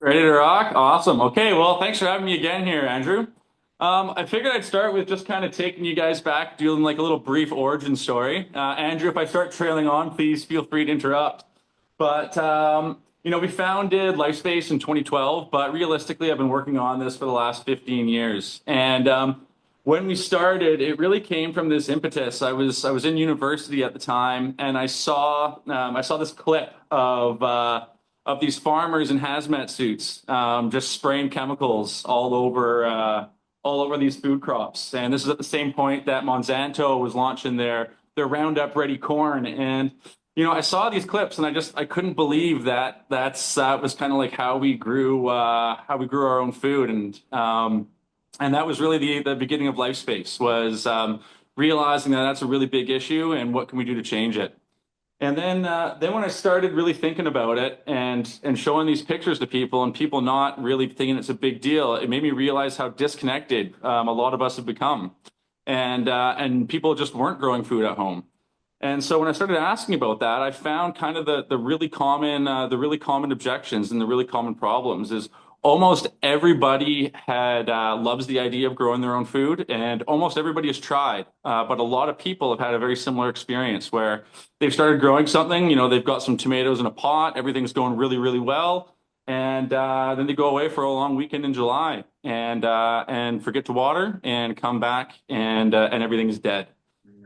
Ready to rock? Awesome. Okay, well, thanks for having me again here, Andrew. I figured I'd start with just kind of taking you guys back, doing like a little brief origin story. Andrew, if I start trailing on, please feel free to interrupt. But we founded LifeSpace in 2012, but realistically, I've been working on this for the last 15 years. And when we started, it really came from this impetus. I was in university at the time, and I saw this clip of these farmers in hazmat suits, just spraying chemicals all over these food crops. And this is at the same point that Monsanto was launching their Roundup Ready corn. And I saw these clips, and I couldn't believe that was kind of like how we grew our own food. And that was really the beginning of LifeSpace, was realizing that that's a really big issue, and what can we do to change it. And then when I started really thinking about it and showing these pictures to people, and people not really thinking it's a big deal, it made me realize how disconnected a lot of us have become, and people just weren't growing food at home. And so when I started asking about that, I found kind of the really common objections and the really common problems is almost everybody had loves the idea of growing their own food, and almost everybody has tried. But a lot of people have had a very similar experience where they've started growing something. They've got some tomatoes in a pot, everything's going really, really well, and then they go away for a long weekend in July and forget to water and come back, and everything's dead.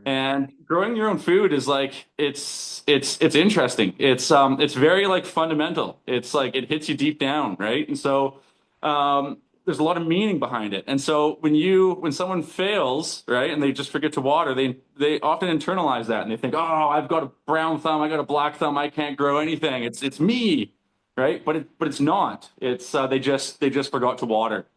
And growing your own food is like it's interesting. It's very like fundamental. It's like it hits you deep down, right? And so there's a lot of meaning behind it. And so when someone fails, right, and they just forget to water, they often internalize that, and they think, oh, I've got a brown thumb, I got a black thumb, I can't grow anything. It's me, right? But it's not. It's they just forgot to water.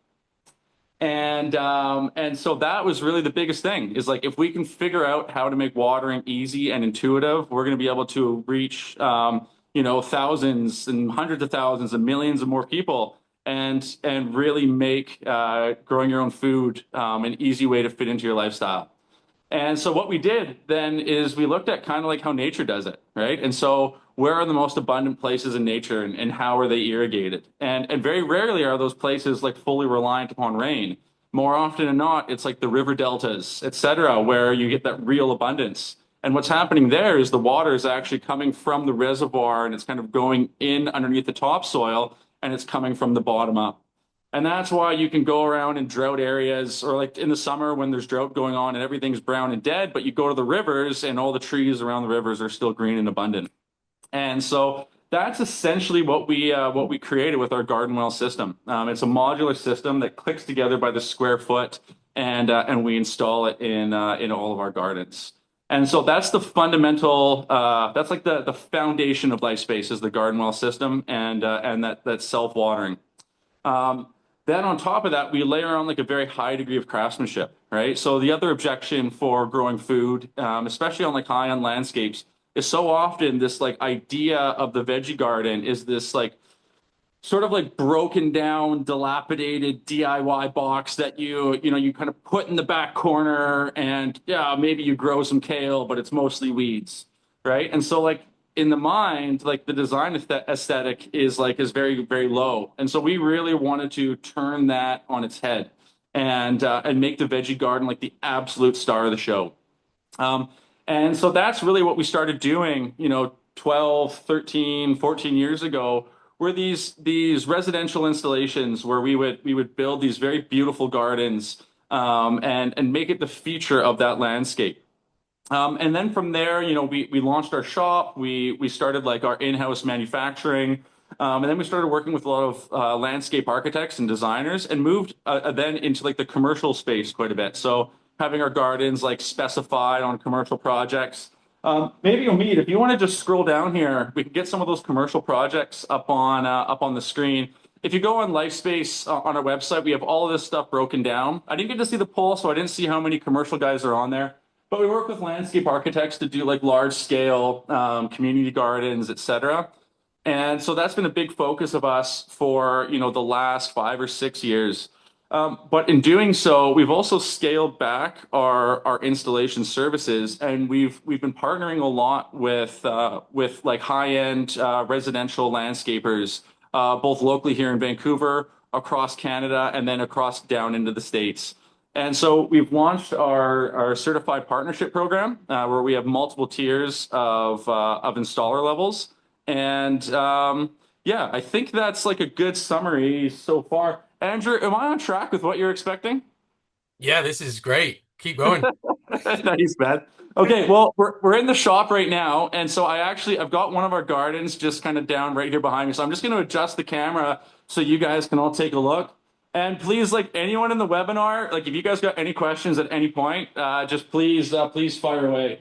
And so that was really the biggest thing, is like if we can figure out how to make watering easy and intuitive, we're going to be able to reach thousands and hundreds of thousands and millions of more people, and really make growing your own food an easy way to fit into your lifestyle. And so what we did then is we looked at kind of like how nature does it, right? And so where are the most abundant places in nature, and how are they irrigated? And very rarely are those places like fully reliant upon rain. More often than not, it's like the river deltas, et cetera, where you get that real abundance. And what's happening there is the water is actually coming from the reservoir, and it's kind of going in underneath the topsoil, and it's coming from the bottom up. And that's why you can go around in drought areas, or like in the summer when there's drought going on and everything's brown and dead, but you go to the rivers and all the trees around the rivers are still green and abundant. And so that's essentially what we created with our garden well system. It's a modular system that clicks together by the square foot, and we install it in all of our gardens. And so that's the fundamental. That's like the foundation of LifeSpace, is the garden well system, and that self watering. Then on top of that, we layer on like a very high degree of craftsmanship, right? So the other objection for growing food, especially on like high-end landscapes, is so often this like idea of the veggie garden is this like sort of like broken down, dilapidated DIY box that you kind of put in the back corner, and yeah, maybe you grow some kale, but it's mostly weeds, right? And so like in the mind, like the design aesthetic is very, very low. And so we really wanted to turn that on its head, and make the veggie garden like the absolute star of the show. And so that's really what we started doing, 12, 13, 14 years ago, were these residential installations where we would build these very beautiful gardens, and make it the feature of that landscape. And then from there, we launched our shop. We started like our in-house manufacturing, and then we started working with a lot of landscape architects and designers, and moved then into like the commercial space quite a bit. So having our gardens like specified on commercial projects. Maybe Omid, if you want to just scroll down here, we can get some of those commercial projects up on the screen. If you go on LifeSpace on our website, we have all of this stuff broken down. I didn't get to see the poll, so I didn't see how many commercial guys are on there. But we work with landscape architects to do like large scale community gardens, et cetera. And so that's been a big focus of us for the last 5 or 6 years. But in doing so, we've also scaled back our installation services, and we've been partnering a lot with like high end residential landscapers, both locally here in Vancouver, across Canada, and then across down into the States. And so we've launched our certified partnership program where we have multiple tiers of installer levels. And yeah, I think that's like a good summary so far. Andrew, am I on track with what you're expecting? Yeah, this is great. Keep going. Nice, man. Okay, well, we're in the shop right now, and so I've got one of our gardens just kind of down right here behind me. So I'm just going to adjust the camera so you guys can all take a look. And please, like anyone in the webinar, like if you guys got any questions at any point, just please fire away.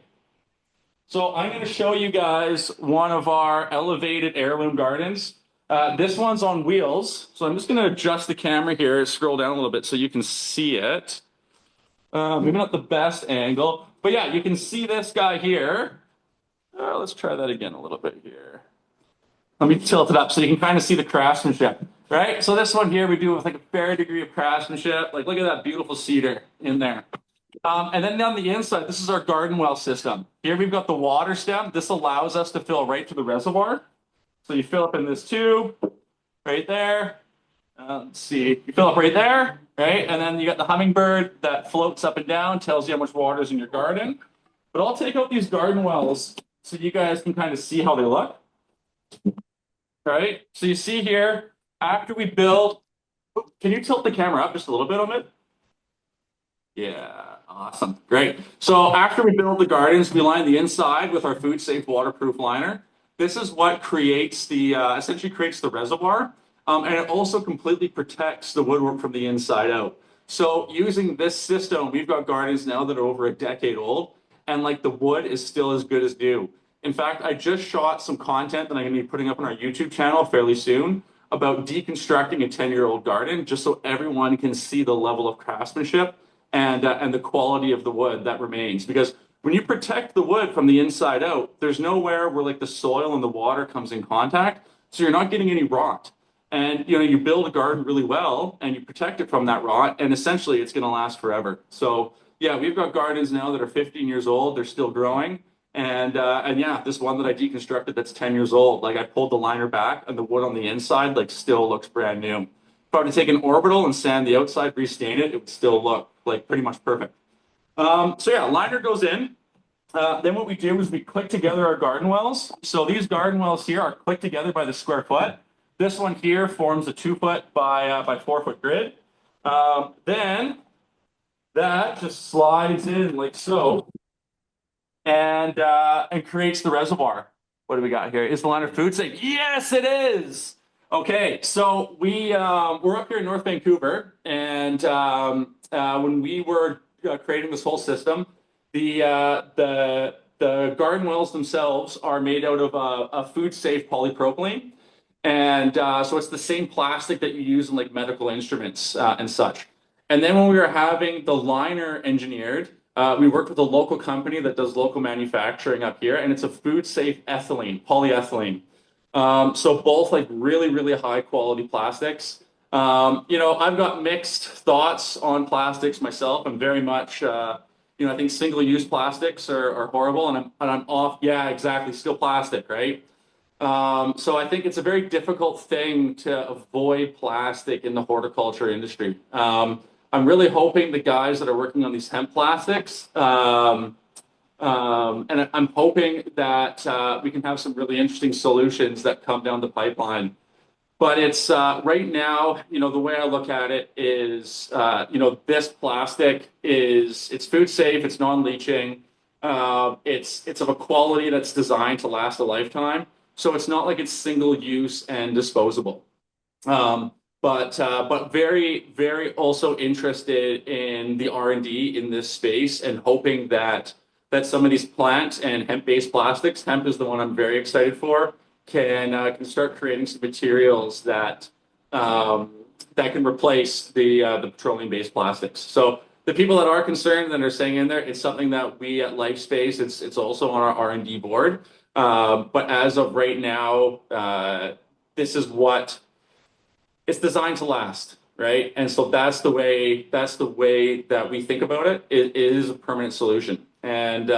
So I'm going to show you guys one of our elevated heirloom gardens. This one's on wheels, so I'm just going to adjust the camera here, scroll down a little bit so you can see it. Maybe not the best angle, but yeah, you can see this guy here. Let's try that again a little bit here. Let me tilt it up so you can kind of see the craftsmanship, right? So this one here we do with like a fair degree of craftsmanship. Like look at that beautiful cedar in there. And then on the inside, this is our garden well system. Here we've got the water stem. This allows us to fill right to the reservoir. So you fill up in this tube right there. Let's see, you fill up right there, right? And then you got the hummingbird that floats up and down, tells you how much water is in your garden. But I'll take out these garden wells so you guys can kind of see how they look, right? So you see here, after we build, can you tilt the camera up just a little bit on it? Yeah, awesome, great. So after we build the gardens, we line the inside with our food safe waterproof liner. This is what creates the essentially creates the reservoir, and it also completely protects the woodwork from the inside out. So using this system, we've got gardens now that are over a decade old, and like the wood is still as good as new. In fact, I just shot some content that I'm going to be putting up on our YouTube channel fairly soon about deconstructing a 10-year-old garden, just so everyone can see the level of craftsmanship and the quality of the wood that remains. Because when you protect the wood from the inside out, there's nowhere where like the soil and the water comes in contact, so you're not getting any rot. And you know, you build a garden really well and you protect it from that rot, and essentially it's going to last forever. So yeah, we've got gardens now that are 15 years old. They're still growing. And yeah, this one that I deconstructed that's 10 years old, like I pulled the liner back and the wood on the inside like still looks brand new. If I were to take an orbital and sand the outside, restain it, it would still look like pretty much perfect. So yeah, liner goes in. Then what we do is we click together our garden wells. So these garden wells here are clicked together by the square foot. This one here forms a 2 foot by 4 foot grid. Then that just slides in like so, and creates the reservoir. What do we got here? Is the liner food safe? Yes, it is. Okay, so we're up here in North Vancouver, and when we were creating this whole system, the garden wells themselves are made out of a food safe polypropylene, and so it's the same plastic that you use in like medical instruments and such. And then when we were having the liner engineered, we worked with a local company that does local manufacturing up here, and it's a food safe ethylene, polyethylene. So both like really, really high quality plastics. You know, I've got mixed thoughts on plastics myself. I'm very much, I think single-use plastics are horrible, and I'm off. Yeah, exactly, still plastic, right? So I think it's a very difficult thing to avoid plastic in the horticulture industry. I'm really hoping the guys that are working on these hemp plastics, and I'm hoping that we can have some really interesting solutions that come down the pipeline. But it's right now, the way I look at it is, this plastic it's food safe, it's non-leaching, it's of a quality that's designed to last a lifetime. So it's not like it's single use and disposable. But very, very also interested in the R&D in this space and hoping that some of these plant and hemp-based plastics, hemp is the one I'm very excited for, can start creating some materials that that can replace the petroleum-based plastics. So the people that are concerned and are saying in there, it's something that we at LifeSpace, it's also on our R&D board. But as of right now, this is what it's designed to last, right? And so that's the way that we think about it. It is a permanent solution, and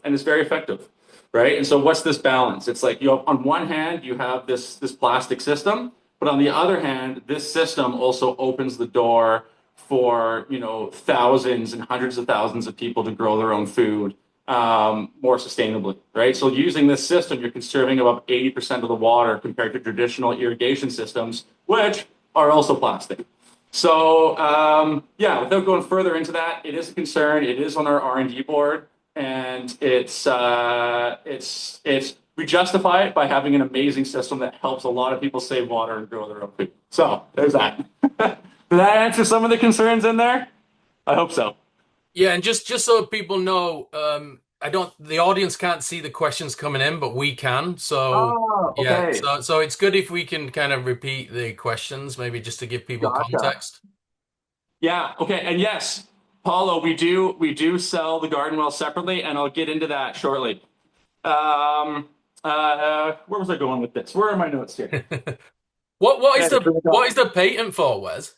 it's very effective, right? And so what's this balance? It's like on one hand you have this plastic system, But on the other hand, this system also opens the door for, thousands and hundreds of thousands of people to grow their own food more sustainably, right? So using this system, you're conserving about 80% of the water compared to traditional irrigation systems, which are also plastic. So yeah, without going further into that, it is a concern. It is on our R&D board, and it's we justify it by having an amazing system that helps a lot of people save water and grow their own food. So there's that. Did that answer some of the concerns in there? I hope so. Yeah, and just so people know, I don't the audience can't see the questions coming in, but we can. So Oh, yeah, okay. so it's good if we can kind of repeat the questions, maybe just to give people Gotcha. context. Yeah. Okay. And yes, Paulo, we do sell the garden well separately, and I'll get into that shortly. Where was I going with this? Where are my notes here? What is Okay, here we what go. is the patent for, Wes?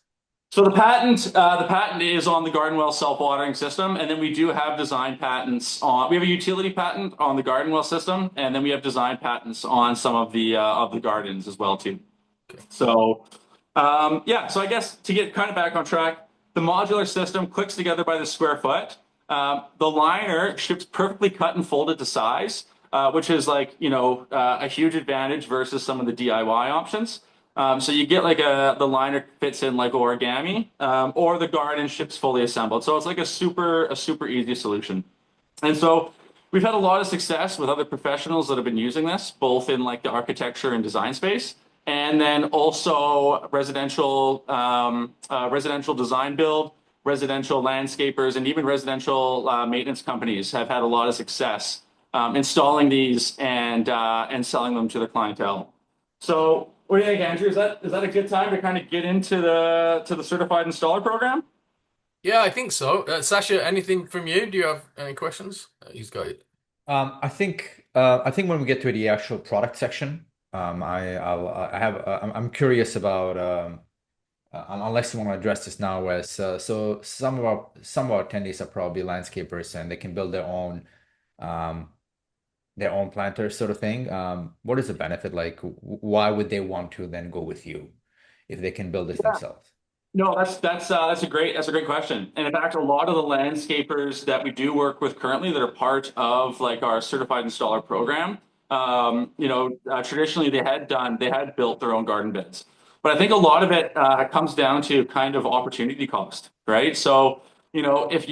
So the patent is on the garden well self-watering system, and then we do have design patents on. We have a utility patent on the garden well system, and then we have design patents on some of the gardens as well too. So yeah, so I guess to get kind of back on track, the modular system clicks together by the square foot. The liner ships perfectly cut and folded to size, which is like a huge advantage versus some of the DIY options. So you get like the liner fits in like origami, or the garden ships fully assembled. So it's like a super easy solution. And so we've had a lot of success with other professionals that have been using this, both in like the architecture and design space, and then also residential design build, residential landscapers, and even residential maintenance companies have had a lot of success installing these and selling them to their clientele. So, what do you think, Andrew? Is that a good time to kind of get into the certified installer program? Yeah, I think so. Sasha, anything from you? Do you have any questions? He's got it. I think when we get to the actual product section, I'm curious about unless you want to address this now, as so some of our attendees are probably landscapers and they can build um, their own planters sort of thing. What is the benefit? Like, why would they want to then go with you if they can build this themselves? No, that's a great question. And in fact, a lot of the landscapers that we do work with currently that are part of like our certified installer program, traditionally they had built their own garden beds, but I think a lot of it comes down to kind of opportunity cost, right? So if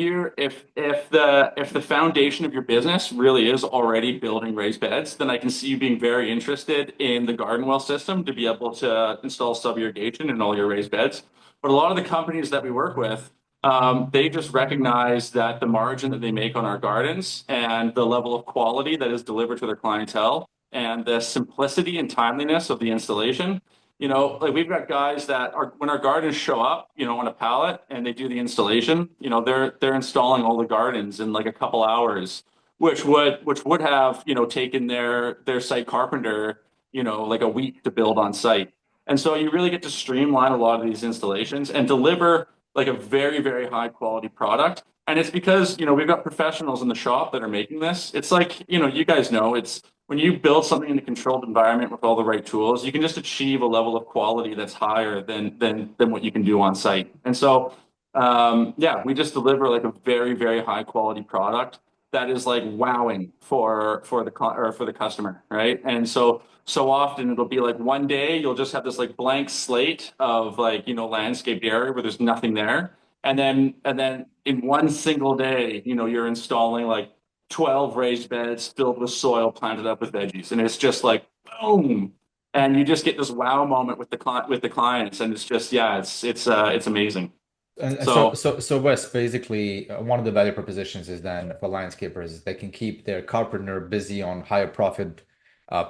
the foundation of your business really is already building raised beds, then I can see you being very interested in the garden well system to be able to install sub irrigation in all your raised beds. But a lot of the companies that we work with, they just recognize that the margin that they make on our gardens and the level of quality that is delivered to their clientele and the simplicity and timeliness of the installation. Like we've got guys that are when our gardens show up, on a pallet and they do the installation, they're installing all the gardens in like a couple hours, which would have, taken their site carpenter, like a week to build on site. And so you really get to streamline a lot of these installations and deliver like a very, very high quality product. And it's because, we've got professionals in the shop that are making this. It's like, you guys know, it's when you build something in a controlled environment with all the right tools, you can just achieve a level of quality that's higher than what you can do on site. And so, yeah, we just deliver like a very, very high quality product that is like wowing for the customer, right? And so often it'll be like one day you'll just have this like blank slate of like landscaped area where there's nothing there, and then in one single day you're installing like 12 raised beds filled with soil planted up with veggies, and it's just like boom, and you just get this wow moment with the clients, and it's just yeah, it's amazing. And so, So so, so Wes, basically, one of the value propositions is then for landscapers, they can keep their carpenter busy on higher profit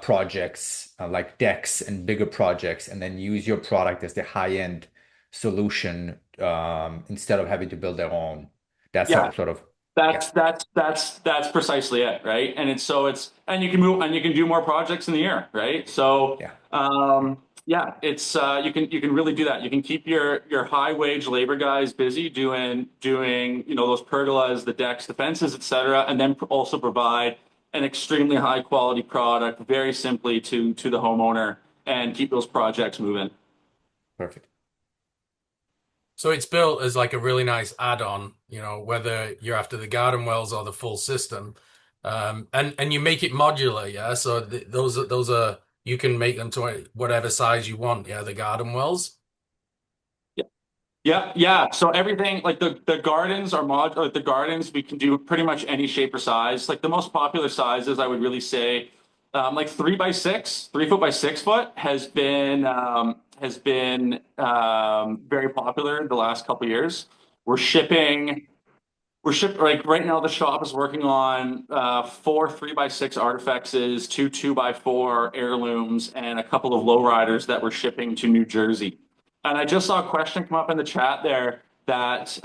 projects like decks and bigger projects, and then use your product as the high-end solution instead of having to build their own. That's yeah, sort of, yeah, that's precisely it, right? And and you can move and you can do more projects in the year, right? So yeah. yeah, it's you can really do that. You can keep your high wage labor guys busy doing those pergolas, the decks, the fences, etc., and then also provide an extremely high quality product very simply to the homeowner and keep those projects moving. Perfect. So it's built as like a really nice add-on, you know, whether you're after the garden wells or the full system. And you make it modular, yeah. So those are you can make them to whatever size you want, yeah, the garden wells. Yeah, yeah. So everything like the gardens are the gardens we can do pretty much any shape or size. Like the most popular sizes, I would really say, like 3 by 6, 3 foot by 6 foot has been very popular the last couple of years. We're shipping. Like right now. The shop is working on 4 3 by 6 artifacts, 2 2 by 4 heirlooms, and a couple of lowriders that we're shipping to New Jersey. And I just saw a question come up in the chat there that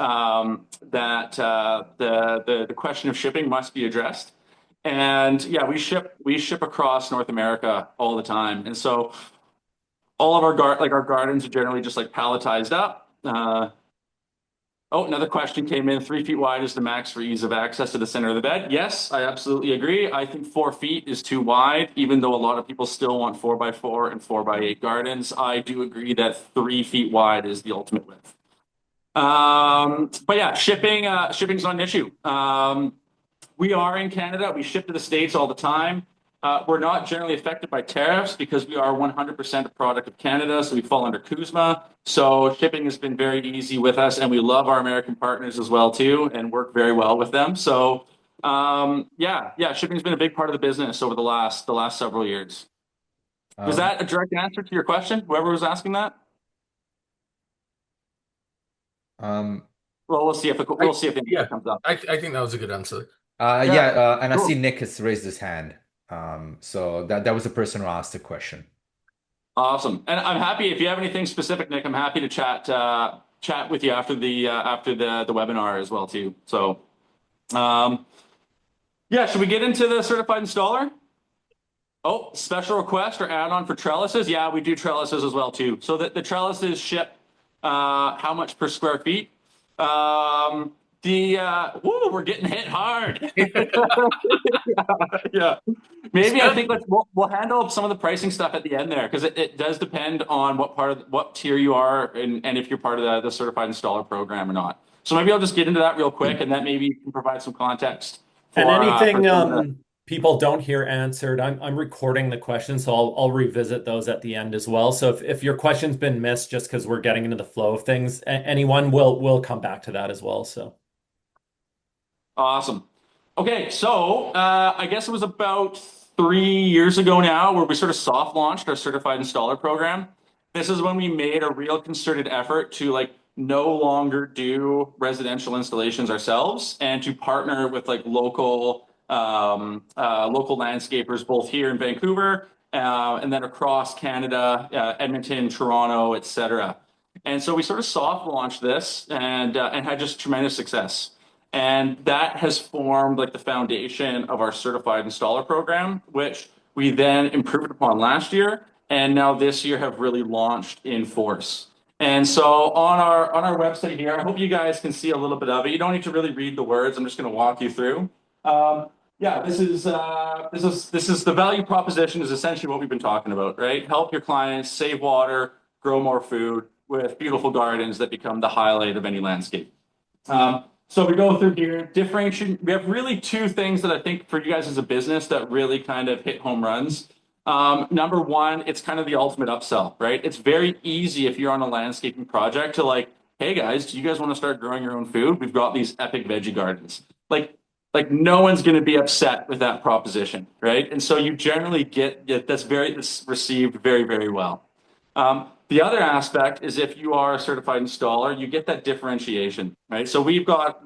the question of shipping must be addressed. And yeah, we ship across North America all the time, and so all of our gardens are generally just like palletized up. Oh, another question came in. 3 feet wide is the max for ease of access to the center of the bed. Yes, I absolutely agree. I think 4 feet is too wide, even though a lot of people still want 4 by 4 and 4 by 8 gardens. I do agree that 3 feet wide is the ultimate width. But yeah, shipping's not an issue. We are in Canada. We ship to the States all the time. We're not generally affected by tariffs because we are 100% a product of Canada, so we fall under CUSMA. So shipping has been very easy with us, and we love our American partners as well too, and work very well with them. So yeah, shipping's been a big part of the business over the last several years. Was Um, that a direct answer to your question? Whoever was asking that? um, Well, we'll see if I, the answer yeah, comes up. I think that was a good answer. Yeah, yeah, and I see cool. Nick has raised his hand. So that was the person who asked the question. Awesome. And I'm happy if you have anything specific, Nick, I'm happy to chat with you after the webinar as well too. So yeah, should we get into the certified installer? Oh, special request or add-on for trellises? Yeah, we do trellises as well too. So the trellises ship how much per square feet? Um, we're getting hit hard. Yeah. It's Maybe I good. think we'll handle some of the pricing stuff at the end there because it does depend on what tier you are and if you're part of the certified installer program or not. So maybe I'll just get into that real quick and then maybe you can provide some context And for anything some of the. people don't hear answered, I'm recording the questions, so I'll revisit those at the end as well. So if your question's been missed just because we're getting into the flow of things, anyone will come back to that as well. So Awesome. Okay, so I guess it was about 3 years ago now where we sort of soft launched our certified installer program. This is when we made a real concerted effort to like no longer do residential installations ourselves and to partner with like local landscapers both here in Vancouver and then across Canada, Edmonton, Toronto, etc. And so we sort of soft launched this and had just tremendous success. And that has formed like the foundation of our certified installer program, which we then improved upon last year. And now this year have really launched in force. And so on our website here, I hope you guys can see a little bit of it. You don't need to really read the words. I'm just going to walk you through. Yeah, this is the value proposition is essentially what we've been talking about, right? Help your clients save water, grow more food with beautiful gardens that become the highlight of any landscape. So we go through here, differentiation. We have really two things that I think for you guys as a business that really kind of hit home runs. Number one, it's kind of the ultimate upsell, right? It's very easy if you're on a landscaping project to like, hey guys, do you guys want to start growing your own food? We've got these epic veggie gardens. Like no one's going to be upset with that proposition, right? And so you generally get that's received very, very well. The other aspect is if you are a certified installer, you get that differentiation, right? So we've got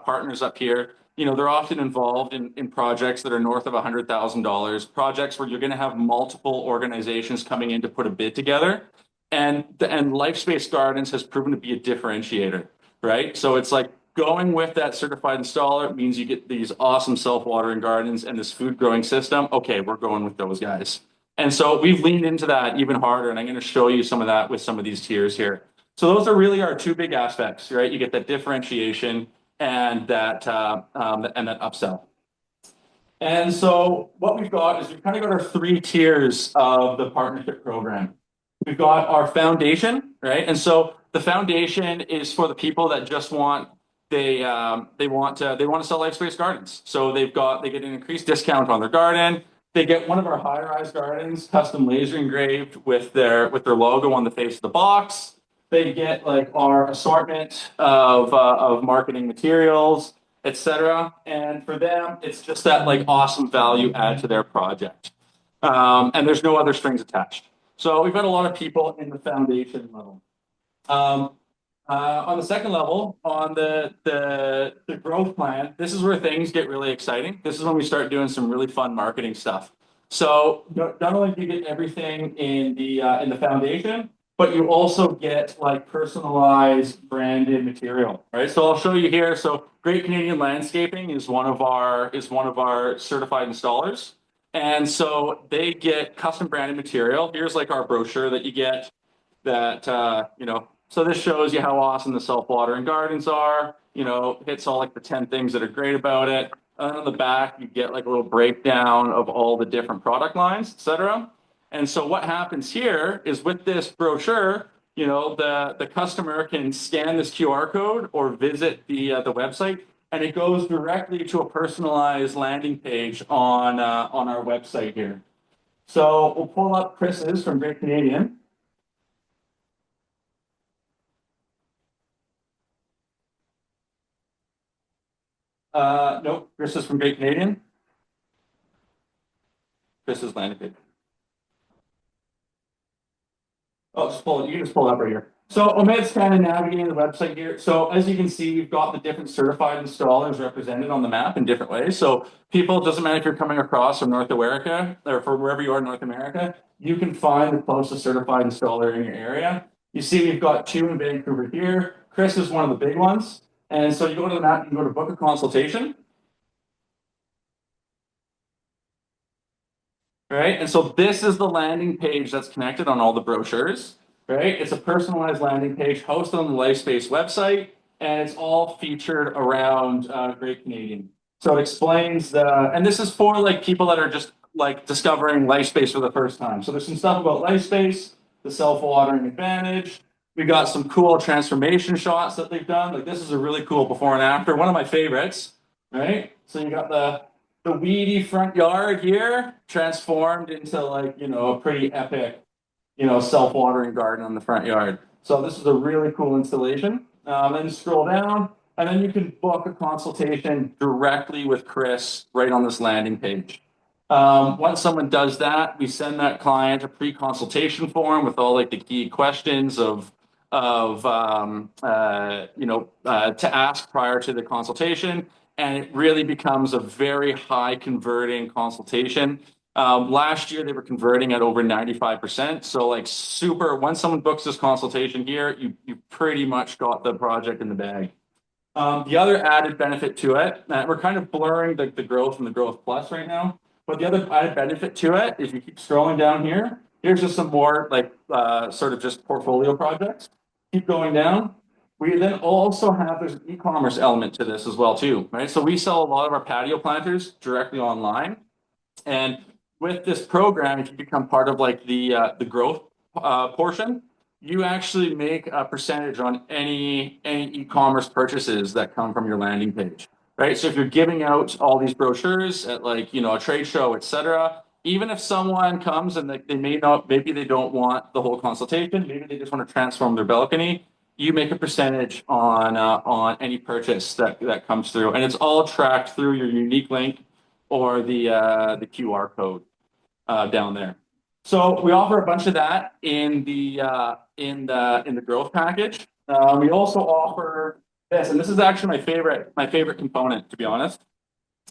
partners up here. You know, they're often involved in projects that are north of $100,000, projects where you're going to have multiple organizations coming in to put a bid together. And LifeSpace Gardens has proven to be a differentiator, right? So it's like going with that certified installer means you get these awesome self-watering gardens and this food growing system. Okay, we're going with those guys. And so we've leaned into that even harder, and I'm going to show you some of that with some of these tiers here. So those are really our two big aspects, right? You get that differentiation and that upsell. And so what we've got is we've kind of got our three tiers of the partnership program. we've got our foundation, right? And so the foundation is for the people that just want they want to sell LifeSpace Gardens. So they get an increased discount on their garden. They get one of our high-rise gardens custom laser engraved with their logo on the face of the box. They get like our assortment of marketing materials, etc. And for them, it's just that like awesome value add to their project. And there's no other strings attached. So we've got a lot of people in the foundation level. On the second level, on the growth plan, this is where things get really exciting. This is when we start doing some really fun marketing stuff. So not only do you get everything in the foundation, but you also get like personalized branded material, right? So I'll show you here. So Great Canadian Landscaping is one of our certified installers. And so they get custom branded material. Here's like our brochure that you get that, so this shows you how awesome the self-watering gardens are, hits all like the 10 things that are great about it. And on the back, you get like a little breakdown of all the different product lines, etc. And so what happens here is with this brochure, the customer can scan this QR code or visit the website, and it goes directly to a personalized landing page on our website here. So we'll pull up Chris's from Great Canadian. Nope, Chris is from Great Canadian. Chris's landing page. Oh, you can just pull it up right here. So Omed's kind of navigating the website here. So as you can see, we've got the different certified installers represented on the map in different ways. So people, it doesn't matter if you're coming across from North America or from wherever you are in North America, you can find the closest certified installer in your area. You see we've got 2 in Vancouver here. Chris is one of the big ones. And so you go to the map, you can go to book a consultation. Right, and so this is the landing page that's connected on all the brochures, right? It's a personalized landing page hosted on the LifeSpace website, and it's all featured around Great Canadian. So it explains and this is for like people that are just like discovering LifeSpace for the first time. So there's some stuff about LifeSpace, the self-watering advantage. We got some cool transformation shots that they've done. Like this is a really cool before and after. One of my favorites, right? So you got the weedy front yard here transformed into like, a pretty epic, self-watering garden on the front yard. So this is a really cool installation. Then you scroll down and then you can book a consultation directly with Chris right on this landing page. Once someone does that, we send that client a pre-consultation form with all like the key questions to ask prior to the consultation. And it really becomes a very high converting consultation. Last year, they were converting at over 95%. So like once someone books this consultation here, you pretty much got the project in the bag. The other added benefit to it, we're kind of blurring the growth and the growth plus right now. But the other added benefit to it, if you keep scrolling down here, here's just some more like sort of just portfolio projects. Keep going down. We then also have, there's an e-commerce element to this as well too, right? So we sell a lot of our patio planters directly online. And with this program, if you become part of like the growth portion, you actually make a percentage on any e-commerce purchases that come from your landing page, right? So if you're giving out all these brochures at like, a trade show, etc., even if someone comes and maybe they don't want the whole consultation, maybe they just want to transform their balcony, you make a percentage on any purchase that comes through, and it's all tracked through your unique link or the QR code down there. So we offer a bunch of that in the growth package. We also offer this, and this is actually my favorite component, to be honest.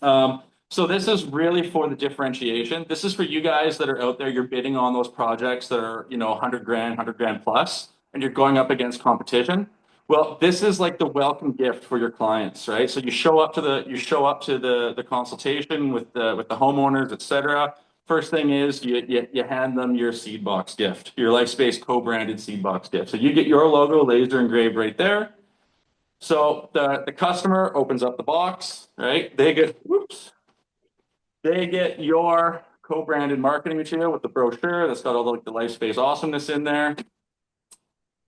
So this is really for the differentiation. This is for you guys that are out there. You're bidding on those projects that are 100 grand plus, and you're going up against competition. Well, this is like the welcome gift for your clients, right? So you show up to the consultation with the homeowners, etc. First thing is you hand them your seed box gift, your LifeSpace co-branded seed box gift. So you get your logo laser engraved right there. So the customer opens up the box, right? They get your co-branded marketing material with the brochure that's got all the LifeSpace awesomeness in there.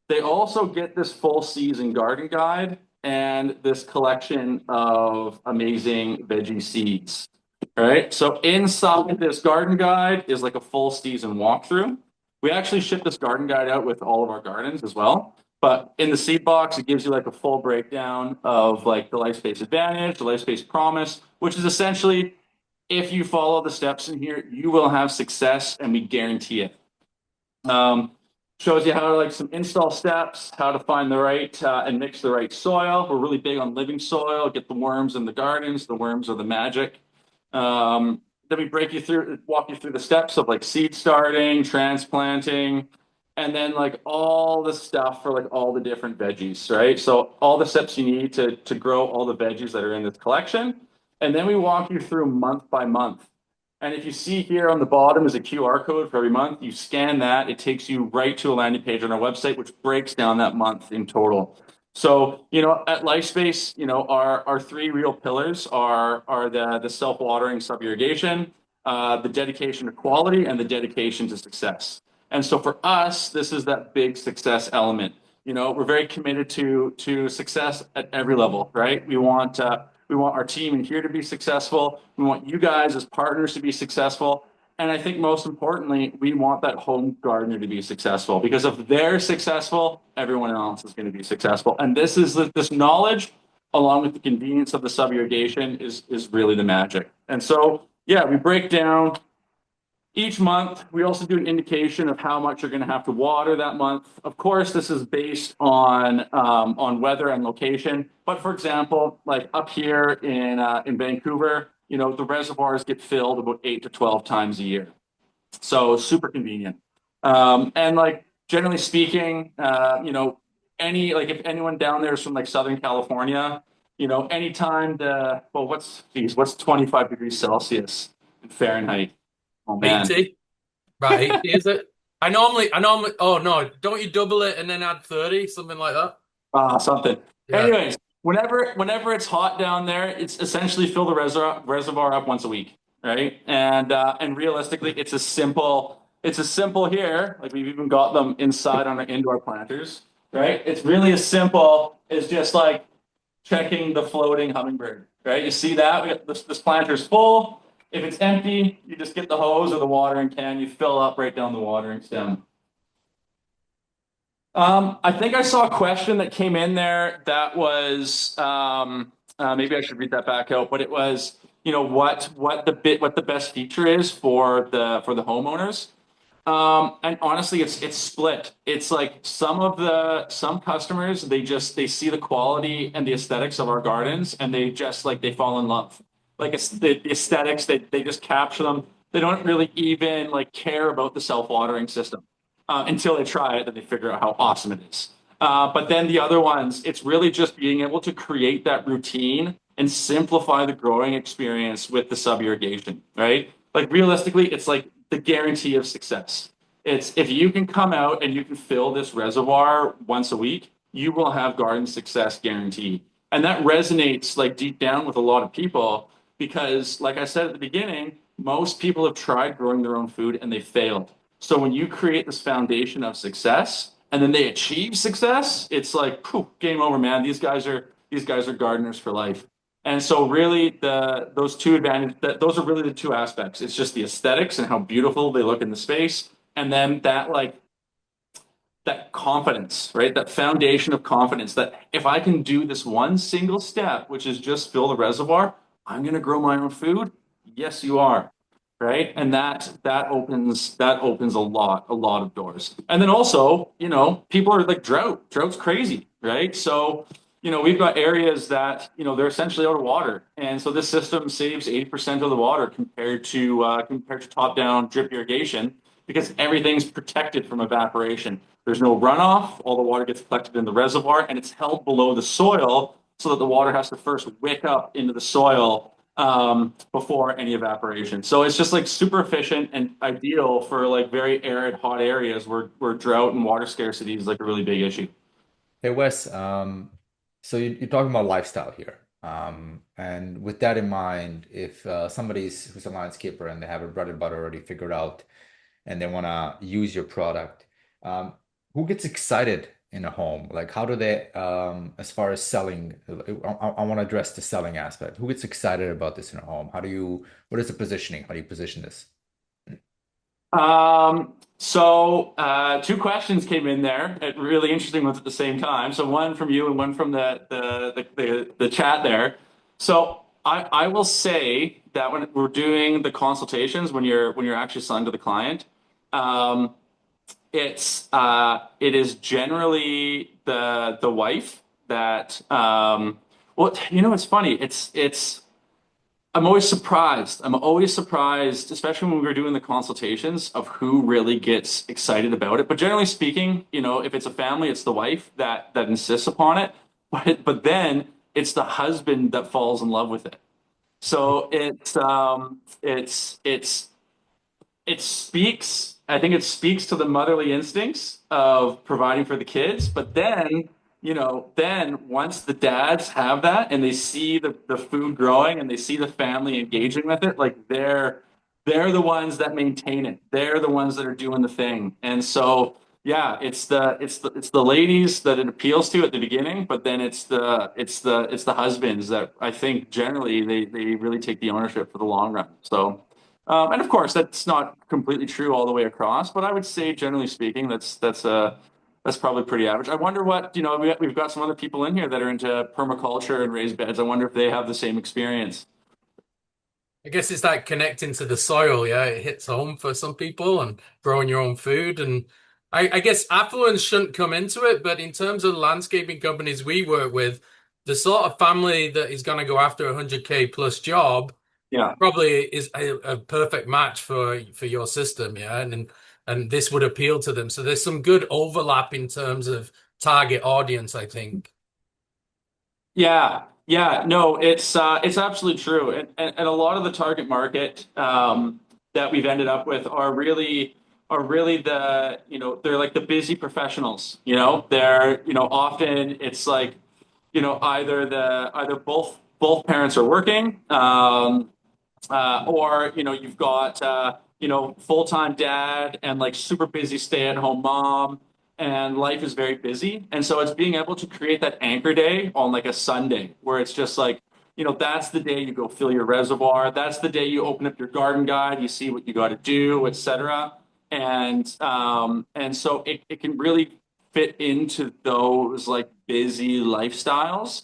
They also get this full season garden guide and this collection of amazing veggie seeds. Right. So inside this garden guide is like a full season walkthrough. We actually ship this garden guide out with all of our gardens as well. But in the seed box, it gives you like a full breakdown of like the LifeSpace Advantage, the LifeSpace Promise, which is essentially if you follow the steps in here, you will have success and we guarantee it. Shows you how to like some install steps, how to find the right and mix the right soil. We're really big on living soil, get the worms in the gardens. The worms are the magic. Then we walk you through the steps of like seed starting, transplanting, and then like all the stuff for like all the different veggies, right? So all the steps you need to grow all the veggies that are in this collection. And then we walk you through month by month. And if you see here on the bottom is a QR code for every month, you scan that, it takes you right to a landing page on our website, which breaks down that month in total. So, at LifeSpace, our three real pillars are the self-watering sub-irrigation, the dedication to quality, and the dedication to success. And so for us, this is that big success element. We're very committed to success at every level, right? We want our team in here to be successful. We want you guys as partners to be successful. And I think most importantly, we want that home gardener to be successful, because if they're successful, everyone else is going to be successful. And this knowledge, along with the convenience of the sub-irrigation, is really the magic. And so, yeah, we break down each month. We also do an indication of how much you're going to have to water that month. Of course, this is based on weather and location. But for example, like up here in Vancouver, the reservoirs get filled about 8 to 12 times a year. So super convenient. And like generally speaking, if anyone down there is from like Southern California, anytime what's 25 degrees Celsius in Fahrenheit? Oh man. 80. Right, 80 is it? I normally, oh no, don't you double it and then add 30, something like that? Something. Yeah. Anyways, whenever it's hot down there, it's essentially fill the reservoir up once a week, right? And realistically, it's as simple here. Like we've even got them inside on our indoor planters, right? It's really as simple as just like checking the floating hummingbird, right? You see that? We got this planter's full. If it's empty, you just get the hose or the watering can, you fill up right down the watering stem. I think I saw a question that came in there that was, maybe I should read that back out, but it was, what the best feature is for the homeowners. And honestly, it's split. It's like some customers, they see the quality and the aesthetics of our gardens and they fall in love. Like it's the aesthetics, they just capture them. They don't really even like care about the self-watering system until they try it, then they figure out how awesome it is. But then the other ones, it's really just being able to create that routine and simplify the growing experience with the sub-irrigation, right? Like realistically, it's like the guarantee of success. It's if you can come out and you can fill this reservoir once a week, you will have garden success guaranteed. And that resonates like deep down with a lot of people because, like I said at the beginning, most people have tried growing their own food and they failed. So when you create this foundation of success and then they achieve success, it's like, poof, game over, man. These guys are gardeners for life. And so really those are really the two aspects. It's just the aesthetics and how beautiful they look in the space. And then that confidence, right? That foundation of confidence that if I can do this one single step, which is just fill the reservoir, I'm going to grow my own food. Yes, you are. Right. And that opens a lot of doors. And then also, people are like drought's crazy. Right. So, we've got areas that, they're essentially out of water. And so this system saves 80% of the water compared to top down drip irrigation because everything's protected from evaporation. There's no runoff. All the water gets collected in the reservoir and it's held below the soil so that the water has to first wick up into the soil before any evaporation. So it's just like super efficient and ideal for like very arid, hot areas where drought and water scarcity is like a really big issue. Hey Wes, so you're talking about lifestyle here. And with that in mind, if somebody's who's a landscaper and they have a bread and butter already figured out and they want to use your product, um, who gets excited in a home? Like, how do they, as far as selling, I want to address the selling aspect. Who gets excited about this in a home? What is the positioning? How do you position this? Two questions came in there, really interesting ones at the same time. So one from you and one from the chat there. So I will say that when we're doing the consultations, when you're actually selling to the client, um, it is generally the wife that well, it's funny. It's I'm always surprised. I'm always surprised, especially when we're doing the consultations, of who really gets excited about it. But generally speaking, if it's a family, it's the wife that insists upon it. But then it's the husband that falls in love with it. So I think it speaks to the motherly instincts of providing for the kids. But then once the dads have that and they see the food growing and they see the family engaging with it, like they're the ones that maintain it. They're the ones that are doing the thing. And so yeah, it's the ladies that it appeals to at the beginning, but then it's the husbands that I think generally they really take the ownership for the long run. So and of course, that's not completely true all the way across, but I would say, generally speaking, that's probably pretty average. I wonder what, we've got some other people in here that are into permaculture and raised beds. I wonder if they have the same experience. I guess it's like connecting to the soil, yeah. It hits home for some people and growing your own food. And I guess affluence shouldn't come into it, but in terms of landscaping companies we work with, the sort of family that is going to go after a 100K plus job Yeah. probably is a perfect match for your system, yeah. And this would appeal to them. So there's some good overlap in terms of target audience, I think. Yeah, yeah, no, it's absolutely true, and a lot of the target market that we've ended up with are really they're like the busy professionals. They're often it's like either both parents are working, or you've got full-time dad and like super busy stay-at-home mom, and life is very busy, and so it's being able to create that anchor day on like a Sunday where it's just like that's the day you go fill your reservoir, that's the day you open up your garden guide, you see what you got to do, etc. And so it can really fit into those like busy lifestyles.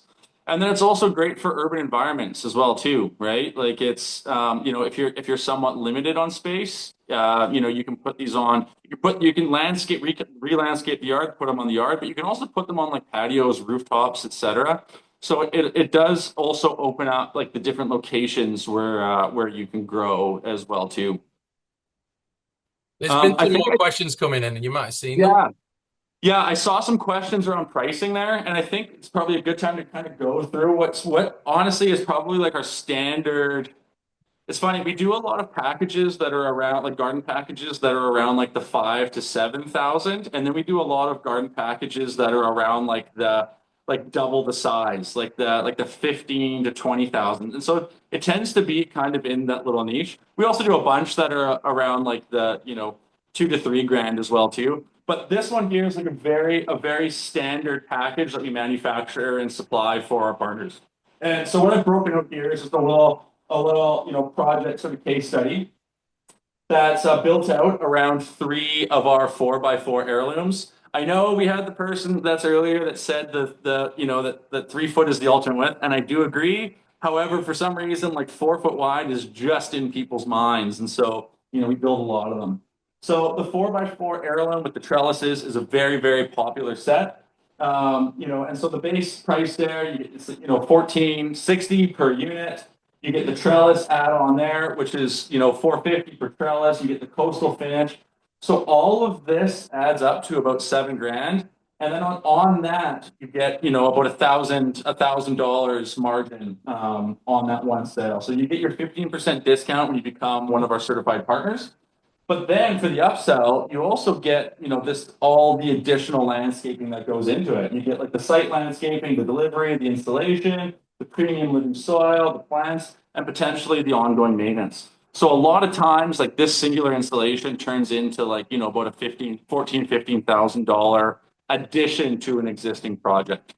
And then it's also great for urban environments as well too, right? Like it's if you're somewhat limited on space, you can put these on. You can re-landscape the yard, put them on the yard, but you can also put them on like patios, rooftops, etc. So it does also open up like the different locations where you can grow as well too. There's been I some think more questions coming in, and you might have seen them. yeah. Yeah, I saw some questions around pricing there, and I think it's probably a good time to kind of go through what honestly is probably like our standard. It's funny, we do a lot of packages that are around like garden packages that are around like the 5 to 7 thousand, and then we do a lot of garden packages that are around like double the size, like the 15 to 20 thousand. And so it tends to be kind of in that little niche. We also do a bunch that are around like the 2 to 3 grand as well too. But this one here is like a very standard package that we manufacture and supply for our partners. And so what I've broken out here is just a little project sort of case study that's built out around 3 of our 4x4 heirlooms. I know we had the person that's earlier that said that 3 foot is the ultimate width, and I do agree. However, for some reason, like 4 foot wide is just in people's minds, and so we build a lot of them. So the 4x4 heirloom with the trellises is a very, very popular set. And so the base price there, it's 1460 per unit. You get the trellis add on there, which is 450 per trellis. You get the coastal finish. So all of this adds up to about 7 grand. And then on that, you get about $1,000 margin on that one sale. So you get your 15% discount when you become one of our certified partners. But then for the upsell, you also get, all the additional landscaping that goes into it. You get like the site landscaping, the delivery, the installation. the premium living soil, the plants, and potentially the ongoing maintenance. So a lot of times, like this singular installation turns into like, you know, about a $15,000 addition to an existing project.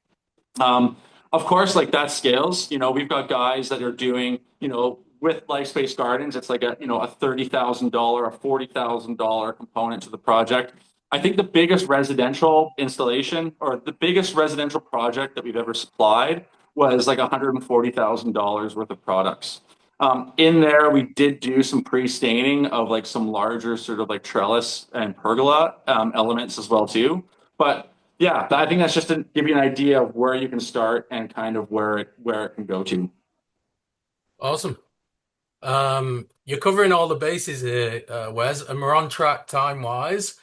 Of course, like that scales. You know, we've got guys that are doing, you know, with LifeSpace Gardens, it's like a, you know, a $30,000, a $40,000 component to the project. I think the biggest residential installation or the biggest residential project that we've ever supplied was like $140,000 worth of products. In there, we did do some pre-staining of like some larger sort of like trellis and pergola elements as well too. But yeah, I think that's just to give you an idea of where you can start and kind of where it can go to. Awesome. You're covering all the bases here, Wes, and we're on track time-wise.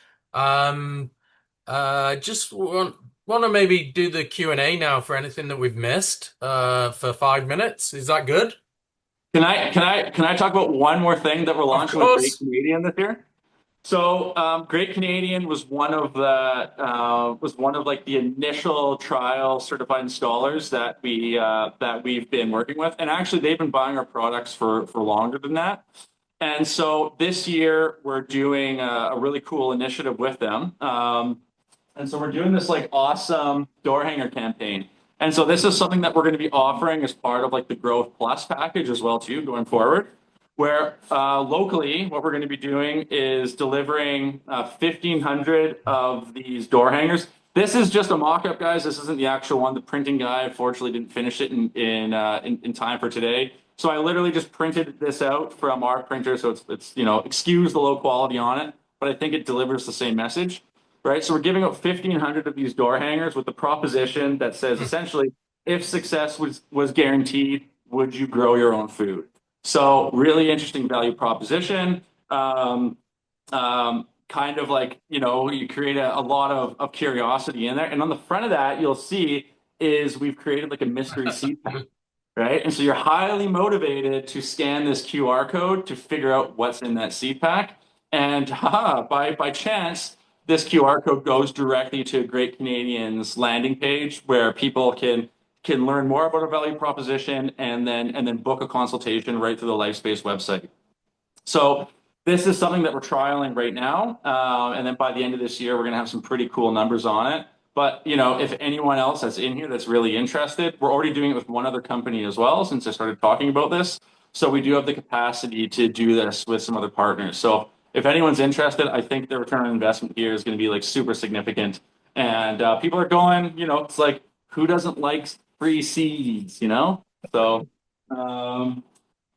Just want to maybe do the Q&A now for anything that we've missed for 5 minutes. Is that good? Can I talk about one more thing that we're Of launching with Great course. Canadian this year? So Great Canadian was one of like the initial trial certified installers that we've been working with, and actually they've been buying our products for longer than that. And so this year we're doing a really cool initiative with them. And so we're doing this like awesome door hanger campaign. And so this is something that we're going to be offering as part of like the Growth Plus package as well too going forward. Where locally, what we're going to be doing is delivering 1,500 of these door hangers. This is just a mock-up, guys. This isn't the actual one. The printing guy, unfortunately, didn't finish it in time for today. So I literally just printed this out from our printer. So it's you know, excuse the low quality on it, but I think it delivers the same message, right? So we're giving out 1,500 of these door hangers with the proposition that says essentially, if success was guaranteed, would you grow your own food? So really interesting value proposition. Kind of like, you know, you create a lot of curiosity in there. And on the front of that, you'll see is we've created like a mystery seat pack, right? And so you're highly motivated to scan this QR code to figure out what's in that seat pack. And by chance, this QR code goes directly to Great Canadian's landing page where people can learn more about our value proposition and then book a consultation right through the LifeSpace website. So this is something that we're trialing right now, and then by the end of this year, we're going to have some pretty cool numbers on it. But you know, if anyone else that's in here that's really interested, we're already doing it with one other company as well since I started talking about this. So we do have the capacity to do this with some other partners. So if anyone's interested, I think the return on investment here is going to be like super significant. And people are going, you know, it's like who doesn't like free seeds, you know? So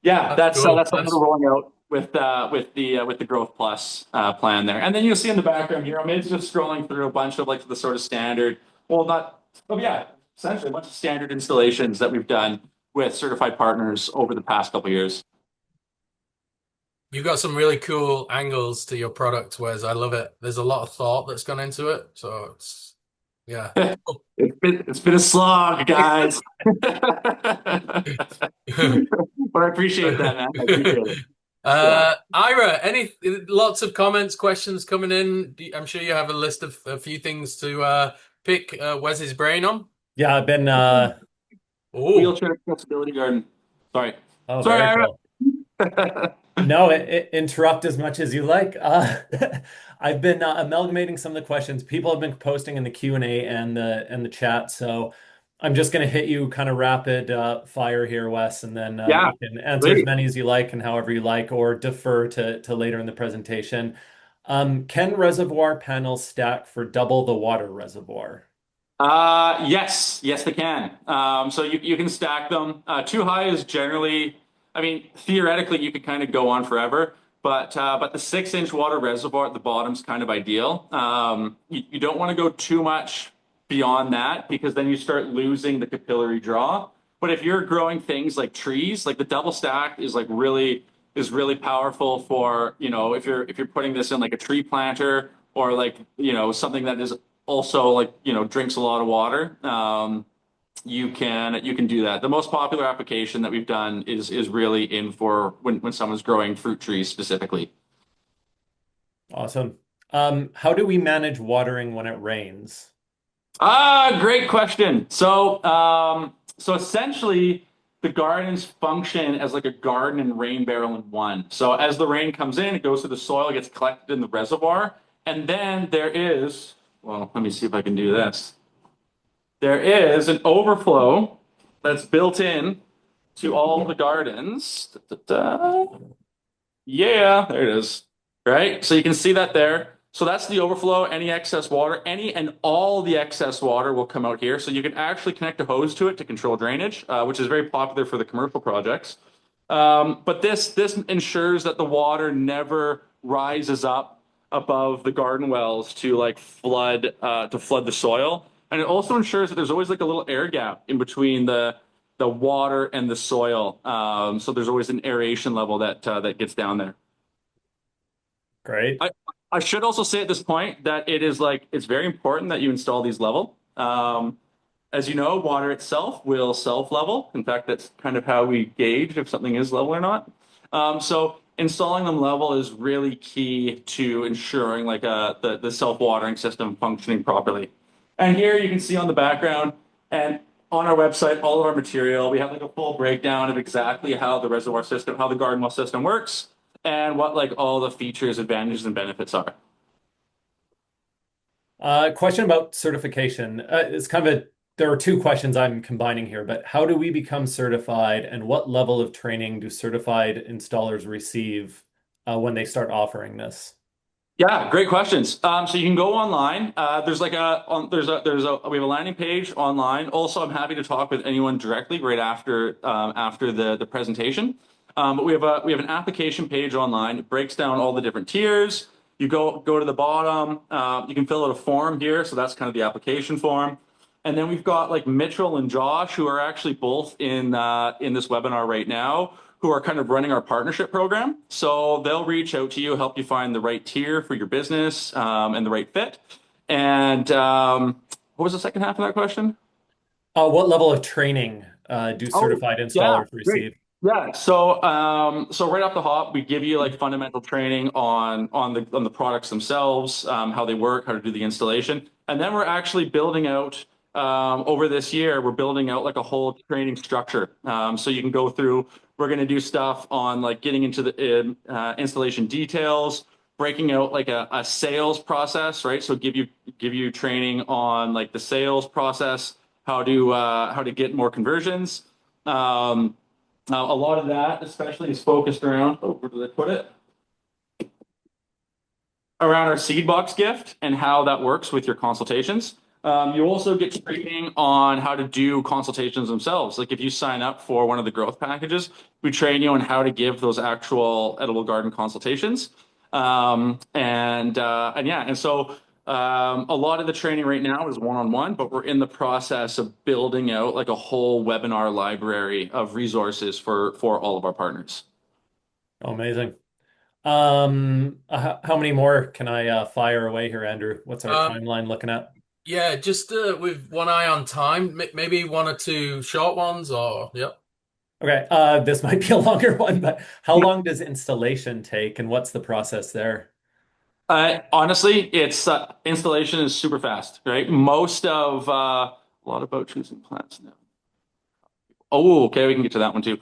yeah, that's Cool. something we're rolling out with the Growth Plus plan there. And then you'll see in the background here, I'm just scrolling through a bunch of like the sort of standard, well, not, oh yeah, essentially a bunch of standard installations that we've done with certified partners over the past couple of years. You've got some really cool angles to your product, Wes. I love it. There's a lot of thought that's gone into it. So it's, yeah. It's been a slog, guys. But I appreciate that, man. I appreciate it. Ira, lots of comments, questions coming in. I'm sure you have a list of a few things to pick Wes's brain on. Yeah, I've been Wheelchair accessibility garden. Sorry. oh, Sorry, very Ira. cool. No, interrupt as much as you like. I've been amalgamating some of the questions people have been posting in the Q&A and the chat. So I'm just going to hit you kind of rapid fire here, Wes, and then Yeah, you can answer as many as you like and however you like, or defer to later in the presentation. Can reservoir panels stack for double the water reservoir? Yes, they can. So you can stack them. Too high is generally, I mean, theoretically you could kind of go on forever, but the 6-inch water reservoir at the bottom's kind of ideal. You don't want to go too much beyond that because then you start losing the capillary draw. But if you're growing things like trees, like the double stack is like really powerful for, you know, if you're putting this in like a tree planter or like, you know, something that is also like, you know, drinks a lot of water. You can do that. The most popular application that we've done is really in for when someone's growing fruit trees specifically. Awesome. How do we manage watering when it rains? Great question. So So essentially, the gardens function as like a garden and rain barrel in one. So as the rain comes in, it goes to the soil, it gets collected in the reservoir, and then there is, well, let me see if I can do this. There is an overflow that's built in to all the gardens. Da, da, da. Yeah, there it is. Right? So you can see that there. So that's the overflow, any excess water, any and all the excess water will come out here. So you can actually connect a hose to it to control drainage, which is very popular for the commercial projects. But this ensures that the water never rises up above the garden wells to like flood the soil. And it also ensures that there's always like a little air gap in between the water and the soil. So there's always an aeration level that gets down there. Great. I should also say at this point that it's very important that you install these level. As you know, water itself will self-level. In fact, that's kind of how we gauge if something is level or not. So installing them level is really key to ensuring like the self-watering system functioning properly. And here you can see on the background and on our website, all of our material, we have like a full breakdown of exactly how the reservoir system, how the garden well system works, and what like all the features, advantages, and benefits are. Question about certification. It's kind of there are two questions I'm combining here, but how do we become certified and what level of training do certified installers receive when they start offering this? Yeah, great questions. So you can go online. There's like we have a landing page online. Also, I'm happy to talk with anyone directly right after the presentation. But we have an application page online. It breaks down all the different tiers. You go to the bottom. You can fill out a form here. So that's kind of the application form. And then we've got like Mitchell and Josh, who are actually both in this webinar right now, who are kind of running our partnership program. So they'll reach out to you, help you find the right tier for your business and the right fit. And what was the second half of that question? What level of training do Oh, certified yeah, installers great. receive? Yeah, so right off the hop, we give you like fundamental training on the products themselves, how they work, how to do the installation, and then we're actually building out over this year. We're building out like a whole training structure, so you can go through. We're going to do stuff on like getting into the installation details, breaking out like a sales process, right? So give you training on like the sales process, how to get more conversions. A lot of that, especially, is focused around, oh, where did I put it? Around our seed box gift and how that works with your consultations. You also get training on how to do consultations themselves. Like if you sign up for one of the growth packages, we train you on how to give those actual edible garden consultations. And so a lot of the training right now is one-on-one, but we're in the process of building out like a whole webinar library of resources for all of our partners. Oh, amazing. How many more can I fire away here, Andrew? What's our Um, timeline looking at? yeah, just with one eye on time, maybe one or two short ones, or yep. Okay, this might be a longer one, but how long does installation take and what's the process there? Honestly, it's installation is super fast, right? Most of a lot about choosing plants now. Oh, okay, we can get to that one too.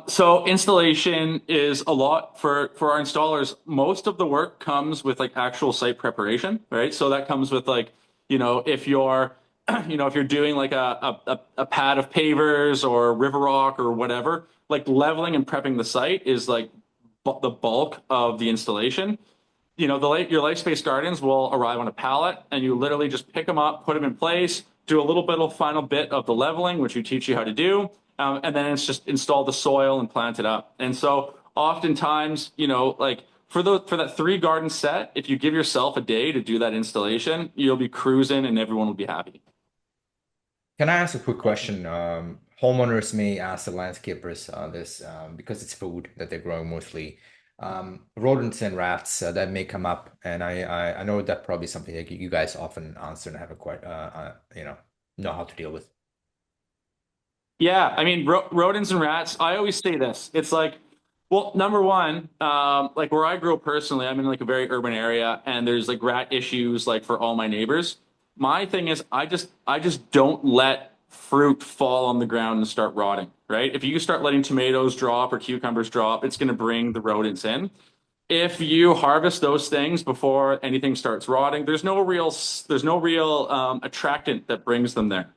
So installation is a lot for our installers. Most of the work comes with like actual site preparation, right? So that comes with like, if you're, if you're doing like a pad of pavers or river rock or whatever, like leveling and prepping the site is like the bulk of the installation. Your LifeSpace Gardens will arrive on a pallet, and you literally just pick them up, put them in place, do a little bit of final bit of the leveling, which we teach you how to do, and then it's just install the soil and plant it up. And so oftentimes, like for that 3 garden set, if you give yourself a day to do that installation, you'll be cruising, and everyone will be happy. Can I ask a quick question? Homeowners may ask the landscapers this because it's food that they're growing mostly. Rodents and rats that may come up, and I know that probably something that you guys often answer and have a quite know how to deal with. Yeah, I mean, rodents and rats. I always say this. It's like, well, number one, like where I grow personally, I'm in like a very urban area, and there's like rat issues like for all my neighbors. My thing is, I just don't let fruit fall on the ground and start rotting, right? If you start letting tomatoes drop or cucumbers drop, it's going to bring the rodents in. If you harvest those things before anything starts rotting, there's no real attractant that brings them there.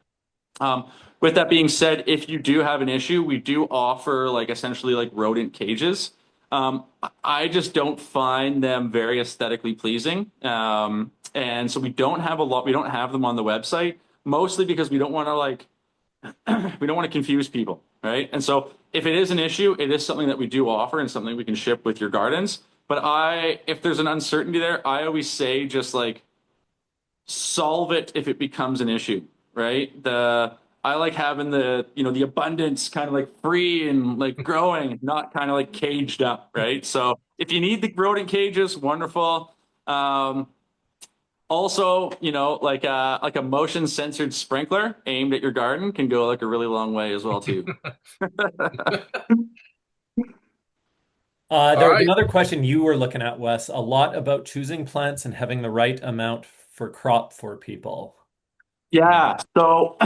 With that being said, if you do have an issue, we do offer like essentially like rodent cages. I just don't find them very aesthetically pleasing. And so we don't have them on the website, mostly because we don't want to confuse people, right? And so if it is an issue, it is something that we do offer and something we can ship with your gardens. But if there's an uncertainty there, I always say just like solve it if it becomes an issue, right? I like having the abundance kind of like free and like growing, not kind of like caged up, right? So if you need the rodent cages, wonderful. Also, like a motion censored sprinkler aimed at your garden can go like a really long way as well too. All There was right. another question you were looking at, Wes, a lot about choosing plants and having the right amount for crop for people. Yeah. So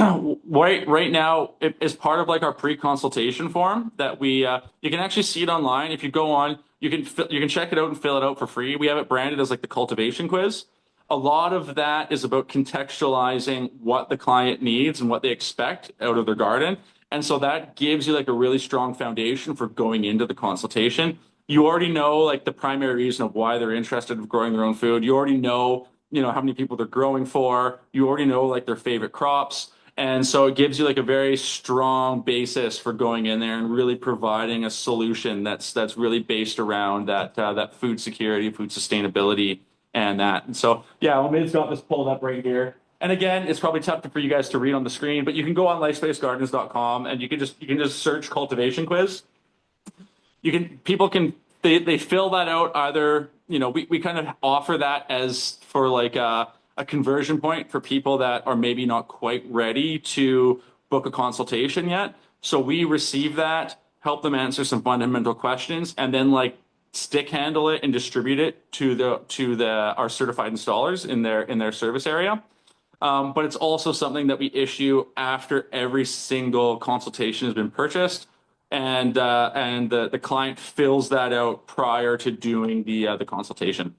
right now, as part of like our pre-consultation form that you can actually see it online. If you go on, you can check it out and fill it out for free. We have it branded as like the cultivation quiz. A lot of that is about contextualizing what the client needs and what they expect out of their garden. And so that gives you like a really strong foundation for going into the consultation. You already know like the primary reason of why they're interested in growing their own food. You already know how many people they're growing for. You already know like their favorite crops. And so it gives you like a very strong basis for going in there and really providing a solution that's really based around that food security, food sustainability, and that. And so yeah, Omid's got this pulled up right here. And again, it's probably tough for you guys to read on the screen, but you can go on lifespacegardens.com and you can just search cultivation quiz. People can they fill that out either, we kind of offer that as for like a conversion point for people that are maybe not quite ready to book a consultation yet. So we receive that, help them answer some fundamental questions, and then like stick handle it and distribute it to our certified installers in their service area. But it's also something that we issue after every single consultation has been purchased, and the client fills that out prior to doing the consultation.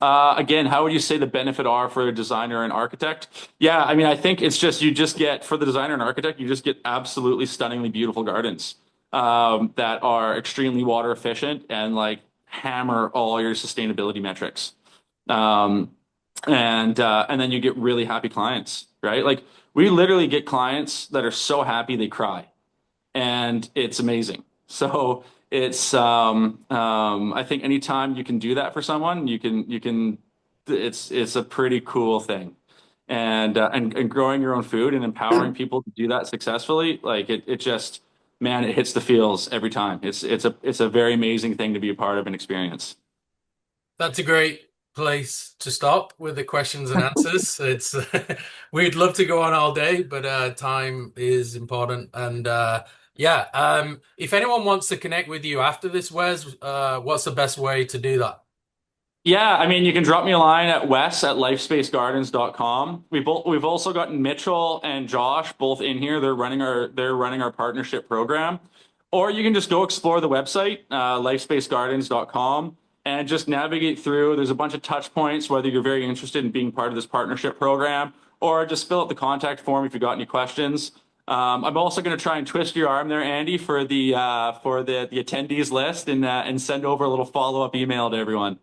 Again, how would you say the benefit are for a designer and architect? Yeah, I mean, I think it's just for the designer and architect, you just get absolutely stunningly beautiful gardens that are extremely water efficient and like hammer all your sustainability metrics. And then you get really happy clients, right? Like we literally get clients that are so happy they cry, and it's amazing. So I think anytime you can do that for someone, it's a pretty cool thing. And growing your own food and empowering people to do that successfully, like it just, man, it hits the feels every time. It's a very amazing thing to be a part of and experience. That's a great place to stop with the questions and answers. It's we'd love to go on all day, but time is important. And if anyone wants to connect with you after this, Wes, what's the best way to do that? Yeah, I mean, you can drop me a line at wes@lifespacegardens.com. We've also got Mitchell and Josh both in here. They're running our partnership program. Or you can just go explore the website, lifespacegardens.com, and just navigate through. There's a bunch of touch points, whether you're very interested in being part of this partnership program, or just fill out the contact form if you've got any questions. I'm also going to try and twist your arm there, Andy, for the attendees list and send over a little follow-up email to everyone.